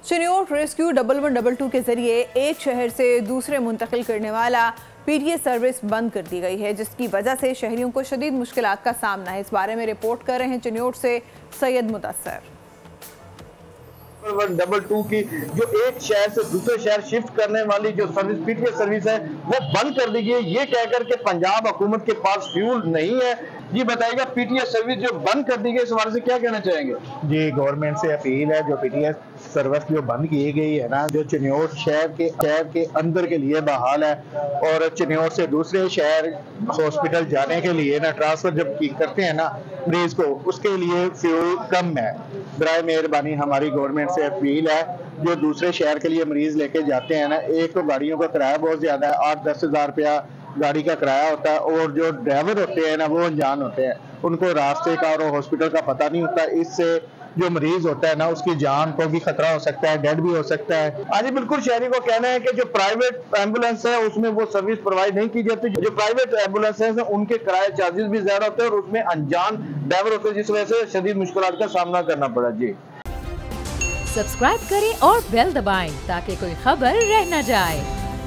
Chiniot rescue 1112 के जरिए एक शहर से दूसरे मुंतकिल करने वाला पीटीए सर्विस बंद कर दी गई है, जिसकी वजह से शहरियों को शदीद मुश्किलात का सामना है। इस बारे में रिपोर्ट कर रहे हैं चिन्योट से सैयद मुदस्सर। 1112 की जो एक शहर से दूसरे शहर शिफ्ट करने वाली जो सर्विस पीटीए सर्विस है वो बंद कर दी गई है, ये कहकर के पंजाब हुकूमत के पास फ्यूल नहीं है। जी बताइएगा, पीटीए सर्विस जो बंद कर दी गई इस बारे से क्या कहना चाहेंगे? जी, गवर्नमेंट से अपील है, जो पीटीए सर्विस जो बंद की गई है ना, जो चिन्योट शहर के अंदर के लिए बहाल है और चिन्योट से दूसरे शहर हॉस्पिटल जाने के लिए ना ट्रांसफर जब करते हैं ना मरीज को, उसके लिए फ्यूल कम है। बराए मेहरबानी हमारी गवर्नमेंट से अपील है, जो दूसरे शहर के लिए मरीज लेके जाते हैं ना, एक तो गाड़ियों का किराया बहुत ज्यादा है, 8-10 हज़ार रुपया गाड़ी का किराया होता है और जो ड्राइवर होते हैं ना वो अनजान होते हैं, उनको रास्ते का और हॉस्पिटल का पता नहीं होता। इससे जो मरीज होता है ना उसकी जान को भी खतरा हो सकता है, डेड भी हो सकता है। हाँ जी, बिल्कुल शहरी को कहना है कि जो प्राइवेट एम्बुलेंस है उसमें वो सर्विस प्रोवाइड नहीं की जाती। जो प्राइवेट एम्बुलेंस है उनके किराए चार्जेस भी ज्यादा होते हैं और उसमें अनजान ड्राइवर होते हैं, जिस वजह से शदीद मुश्किलात का सामना करना पड़ा। जी सब्सक्राइब करें और बेल दबाएं ताकि कोई खबर रह न जाए।